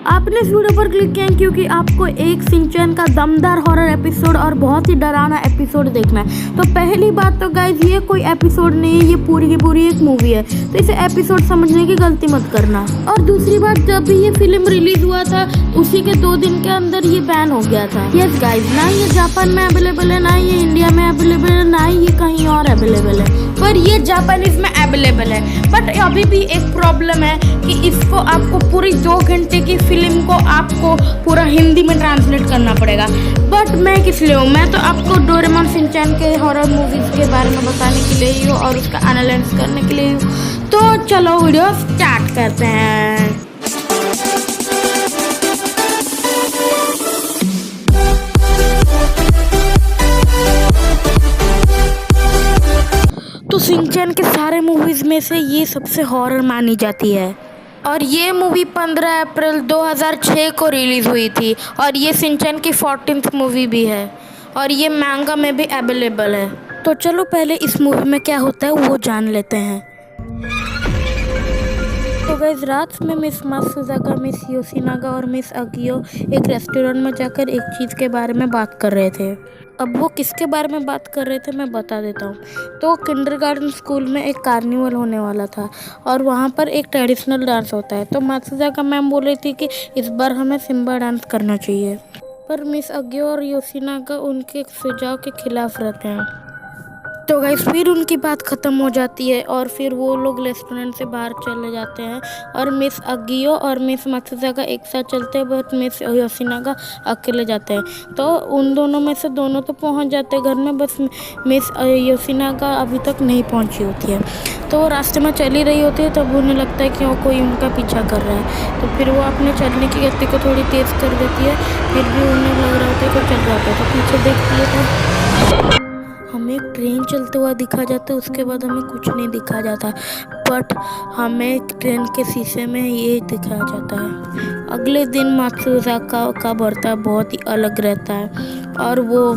आपने इस वीडियो पर क्लिक किया क्योंकि आपको एक सिंचैन का दमदार हॉरर एपिसोड और बहुत ही डरावना एपिसोड देखना है। तो पहली बात तो गाइज ये कोई एपिसोड नहीं है, ये पूरी की पूरी एक मूवी है, तो इसे एपिसोड समझने की गलती मत करना। और दूसरी बात, जब भी ये फिल्म रिलीज हुआ था उसी के 2 दिन के अंदर ये बैन हो गया था। यस गाइज, ना ये जापान में अवेलेबल है, ना ये इंडिया में अवेलेबल है, ना ये कहीं और अवेलेबल है, पर ये जापानीज में अवेलेबल है। बट अभी भी एक प्रॉब्लम है कि इसको आपको पूरी 2 घंटे की फिल्म को आपको पूरा हिंदी में ट्रांसलेट करना पड़ेगा। बट मैं किस लिए हूँ, मैं तो आपको डोरेमोन शिनचैन के हॉरर मूवीज के बारे में बताने के लिए ही हूँ और उसका एनालाइज करने के लिए ही हूँ। तो चलो वीडियो स्टार्ट करते हैं। तो शिनचैन के सारे मूवीज में से ये सबसे हॉरर मानी जाती है और ये मूवी 15 अप्रैल 2006 को रिलीज़ हुई थी और ये शिनचैन की 14th मूवी भी है और ये मैंगा में भी अवेलेबल है। तो चलो पहले इस मूवी में क्या होता है वो जान लेते हैं। तो गाइस, रात में मिस मात्सुजाका, मिस योशिनागा और मिस अगियो एक रेस्टोरेंट में जाकर एक चीज़ के बारे में बात कर रहे थे। अब वो किसके बारे में बात कर रहे थे मैं बता देता हूँ। तो किंडरगार्टन स्कूल में एक कार्निवल होने वाला था और वहाँ पर एक ट्रेडिशनल डांस होता है। तो मात्सुजाका मैम बोल रही थी कि इस बार हमें सिम्बा डांस करना चाहिए, पर मिस अगियो और योशिनागा उनके सुझाव के खिलाफ रहते हैं। तो गाइस, फिर उनकी बात ख़त्म हो जाती है और फिर वो लोग रेस्टोरेंट से बाहर चले जाते हैं और मिस अगियो और मिस मात्सुजाका एक साथ चलते हैं, बट मिस योशिनागा अकेले जाते हैं। तो उन दोनों में से दोनों तो पहुंच जाते हैं घर में, बस मिस योशिनागा अभी तक नहीं पहुंची होती है। तो वो रास्ते में चली रही होती है, तब उन्हें लगता है कि वो कोई उनका पीछा कर रहा है। तो फिर वो अपने चलने की गति को थोड़ी तेज़ कर देती है, फिर भी उन्हें लग रहा होता है कि चल रहा है। तो पीछे देखती है तो हमें एक ट्रेन चलते हुआ दिखा जाता है, उसके बाद हमें कुछ नहीं दिखा जाता, बट हमें ट्रेन के शीशे में ये दिखाया जाता है। अगले दिन मात्सुजाका का बर्ताव बहुत ही अलग रहता है और वो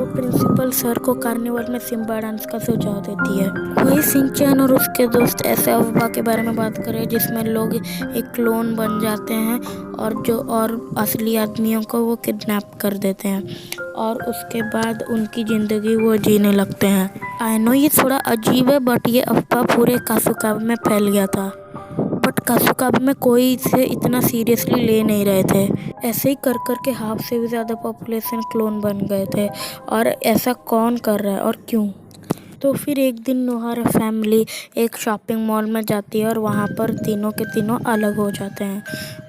प्रिंसिपल सर को कार्निवल में सिम्बा डांस का सुझाव देती है। वही शिनचैन और उसके दोस्त ऐसे अफवाह के बारे में बात कर रहे हैं जिसमें लोग एक क्लोन बन जाते हैं और असली आदमियों को वो किडनैप कर देते हैं और उसके बाद उनकी ज़िंदगी वो जीने लगते हैं। आई नो ये थोड़ा अजीब है, बट ये अफवाह पूरे कासुकाबे में फैल गया था, बट कासुकाबे में कोई इसे इतना सीरियसली ले नहीं रहे थे। ऐसे ही कर के हाफ से भी ज़्यादा पॉपुलेशन क्लोन बन गए थे और ऐसा कौन कर रहा है और क्यों। तो फिर एक दिन नोहारा फैमिली एक शॉपिंग मॉल में जाती है और वहाँ पर तीनों के तीनों अलग हो जाते हैं।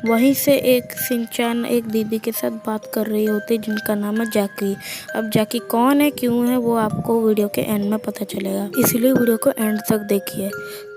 वहीं से एक शिनचैन एक दीदी के साथ बात कर रही होती है जिनका नाम है जैकी। अब जैकी कौन है, क्यों है, वो आपको वीडियो के एंड में पता चलेगा, इसलिए वीडियो को एंड तक देखिए।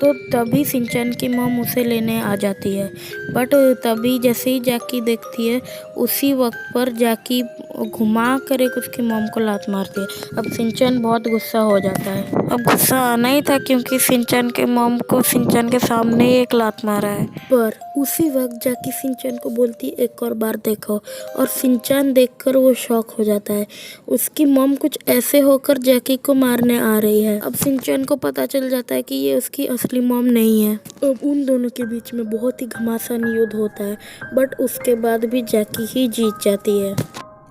तो तभी शिनचैन की मॉम उसे लेने आ जाती है, बट तभी जैसे ही जैकी देखती है उसी वक्त पर जैकी घुमा कर एक उसकी मॉम को लात मारती है। अब शिनचैन बहुत गुस्सा हो जाता है। अब गुस्सा आना ही था क्योंकि शिनचैन के मॉम को शिनचैन के सामने ही एक लात मारा है। पर उसी वक्त जैकी शिनचैन को बोलती है एक और बार देखो, और शिनचैन देखकर वो शॉक हो जाता है। उसकी मॉम कुछ ऐसे होकर जैकी को मारने आ रही है। अब शिनचैन को पता चल जाता है कि ये उसकी असली मॉम नहीं है। अब उन दोनों के बीच में बहुत ही घमासान युद्ध होता है, बट उसके बाद भी जैकी ही जीत जाती है।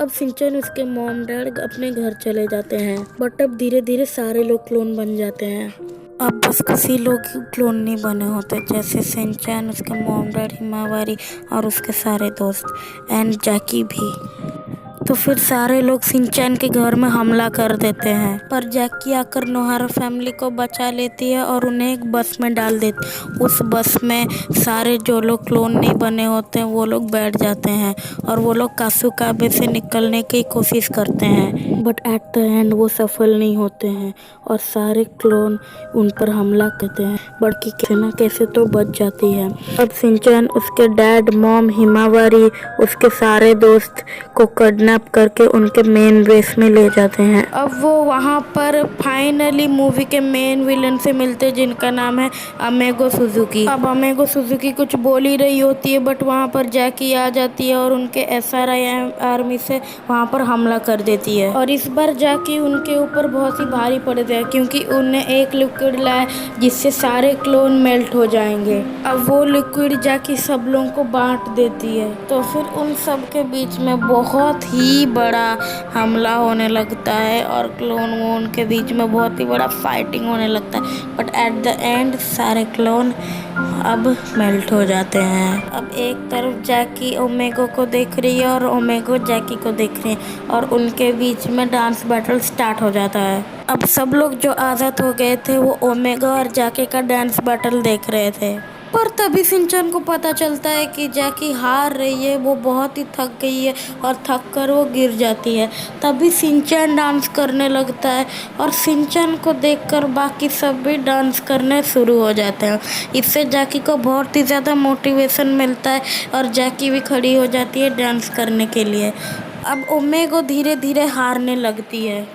अब शिनचैन उसके मॉम डैड अपने घर चले जाते हैं, बट अब धीरे धीरे सारे लोग क्लोन बन जाते हैं। अब बस किसी लोग क्लोन नहीं बने होते, जैसे शिनचैन, उसके मॉम डैड, हिमावारी और उसके सारे दोस्त एंड जैकी भी। तो फिर सारे लोग शिनचैन के घर में हमला कर देते हैं, पर जैकी आकर नोहारा फैमिली को बचा लेती है और उन्हें एक बस में डाल देती। उस बस में सारे जो लोग क्लोन नहीं बने होते हैं वो लोग बैठ जाते हैं और वो लोग कासुकाबे से निकलने की कोशिश करते हैं, बट एट द एंड वो सफल नहीं होते हैं और सारे क्लोन उन पर हमला करते हैं, बल्कि कैसे ना कैसे तो बच जाती है। अब शिनचैन उसके डैड, मॉम, हिमावारी, उसके सारे दोस्त को किडनैप किडनैप करके उनके मेन बेस में ले जाते हैं। अब वो वहाँ पर फाइनली मूवी के मेन विलन से मिलते हैं जिनका नाम है अमेगो सुजुकी। अब अमेगो सुजुकी कुछ बोल ही रही होती है बट वहाँ पर जैकी आ जाती है और उनके SRI आर्मी से वहाँ पर हमला कर देती है। और इस बार जैकी उनके ऊपर बहुत ही भारी पड़ गया क्योंकि उन्हें एक लिक्विड लाया जिससे सारे क्लोन मेल्ट हो जाएंगे। अब वो लिक्विड जैकी सब लोगों को बांट देती है तो फिर उन सब के बीच में बहुत ही बड़ा हमला होने लगता है और क्लोन वोन के बीच में बहुत ही बड़ा फाइटिंग होने लगता है। बट एट द एंड सारे क्लोन अब मेल्ट हो जाते हैं। अब एक तरफ जैकी ओमेगो को देख रही है और ओमेगो जैकी को देख रही है और उनके बीच में डांस बैटल स्टार्ट हो जाता है। अब सब लोग जो आज़ाद हो गए थे वो ओमेगा और जैकी का डांस बैटल देख रहे थे। पर तभी सिंचन को पता चलता है कि जैकी हार रही है, वो बहुत ही थक गई है और थक कर वो गिर जाती है। तभी सिंचन डांस करने लगता है और सिंचन को देखकर बाकी सब भी डांस करने शुरू हो जाते हैं। इससे जैकी को बहुत ही ज़्यादा मोटिवेशन मिलता है और जैकी भी खड़ी हो जाती है डांस करने के लिए। अब ओमेगो धीरे धीरे हारने लगती है।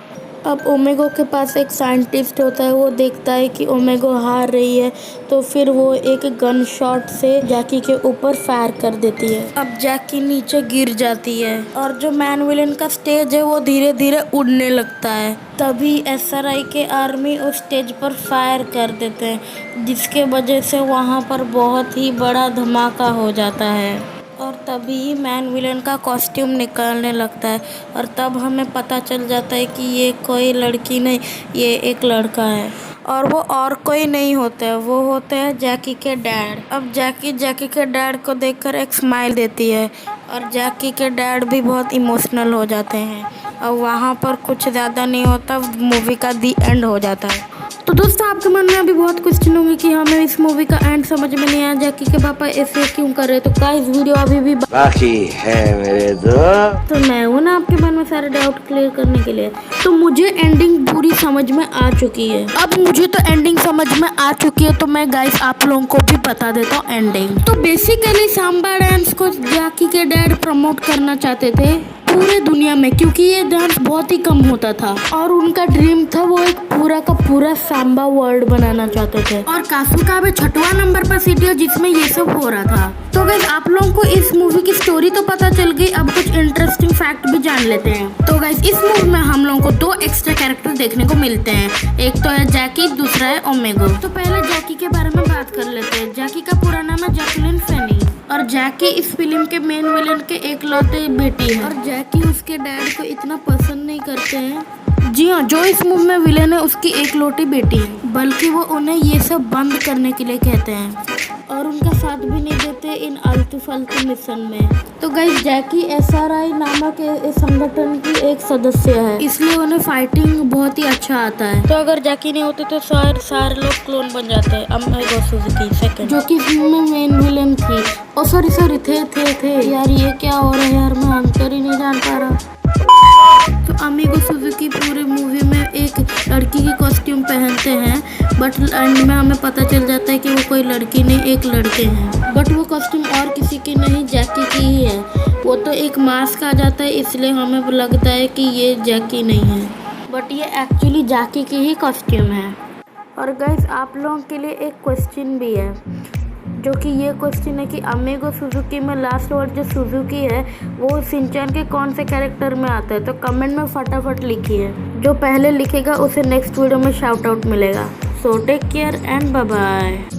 अब ओमेगो के पास एक साइंटिस्ट होता है, वो देखता है कि ओमेगो हार रही है तो फिर वो एक गन शॉट से जैकी के ऊपर फायर कर देती है। अब जैकी नीचे गिर जाती है और जो मैन विलन का स्टेज है वो धीरे धीरे उड़ने लगता है। तभी SRI के आर्मी उस स्टेज पर फायर कर देते हैं जिसके वजह से वहाँ पर बहुत ही बड़ा धमाका हो जाता है और तभी मैन विलन का कॉस्ट्यूम निकलने लगता है और तब हमें पता चल जाता है कि ये कोई लड़की नहीं, ये एक लड़का है और वो और कोई नहीं होता है, वो होते हैं जैकी के डैड। अब जैकी के डैड को देखकर एक स्माइल देती है और जैकी के डैड भी बहुत इमोशनल हो जाते हैं और वहाँ पर कुछ ज़्यादा नहीं होता, मूवी का दी एंड हो जाता है। तो दोस्तों आपके मन में अभी बहुत क्वेश्चन होंगे कि हमें इस मूवी का एंड समझ में नहीं आया, जैकी के पापा ऐसे क्यों कर रहे। तो गाइस वीडियो अभी भी बाकी है मेरे दोस्त। तो मैं हूँ ना आपके मन में सारे डाउट क्लियर करने के लिए। तो मुझे एंडिंग पूरी समझ में आ चुकी है। अब मुझे तो एंडिंग समझ में आ चुकी है तो मैं गाइस आप लोगों को भी बता देता हूँ एंडिंग। तो बेसिकली सांबा डांस को जैकी के डैड प्रमोट करना चाहते थे पूरे दुनिया में क्योंकि ये डांस बहुत ही कम होता था और उनका ड्रीम था वो एक पूरा का पूरा सांबा वर्ल्ड बनाना चाहते थे। और कासुका में 6वां नंबर पर सिटी है जिसमें ये सब हो रहा था। तो गाइस आप लोगों को इस मूवी की स्टोरी तो पता चल गई, अब कुछ इंटरेस्टिंग फैक्ट भी जान लेते हैं। तो गाइस इस मूवी में हम लोगों को 2 एक्स्ट्रा कैरेक्टर देखने को मिलते हैं, एक तो है जैकी, दूसरा है ओमेगो। तो पहले जैकी के बारे में बात कर लेते हैं। जैकी का पूरा नाम है जैकलिन फेनी और जैकी इस फिल्म के मेन विलन के एकलौते बेटी है और जैकी उसके डैड को इतना पसंद नहीं करते हैं। जी हाँ, जो इस मूवी में विलन है उसकी एकलौती बेटी है, बल्कि वो उन्हें ये सब बंद करने के लिए कहते हैं और उनका साथ भी नहीं देते इन आलतू फालतू मिशन में। तो गाइस जैकी SRI नामक संगठन की एक सदस्य है, इसलिए उन्हें फाइटिंग बहुत ही अच्छा आता है। तो अगर जैकी नहीं होते तो सारे लोग क्लोन बन जाते हैं। अमेगो सुजुकी सेकंड जो कि फिल्म में मेन विलन थी। ओ सॉरी थे यार, ये क्या हो रहा है यार, मैं आंसर ही नहीं जान पा रहा। तो अमेगो सुजुकी पूरे मूवी में एक लड़की की कॉस्ट्यूम पहनते हैं बट एंड में हमें पता चल जाता है कि वो कोई लड़की नहीं, एक लड़के हैं। बट वो कॉस्ट्यूम और किसी की नहीं, जैकी की ही है। वो तो एक मास्क आ जाता है इसलिए हमें लगता है कि ये जैकी नहीं है बट ये एक्चुअली जैकी की ही कॉस्ट्यूम है। और गाइस आप लोगों के लिए एक क्वेश्चन भी है जो कि ये क्वेश्चन है कि अमेगो सुजुकी में लास्ट वर्ड जो सुजुकी है वो शिनचैन के कौन से कैरेक्टर में आता है। तो कमेंट में फटाफट लिखिए, जो पहले लिखेगा उसे नेक्स्ट वीडियो में शाउट आउट मिलेगा। So take care and bye bye.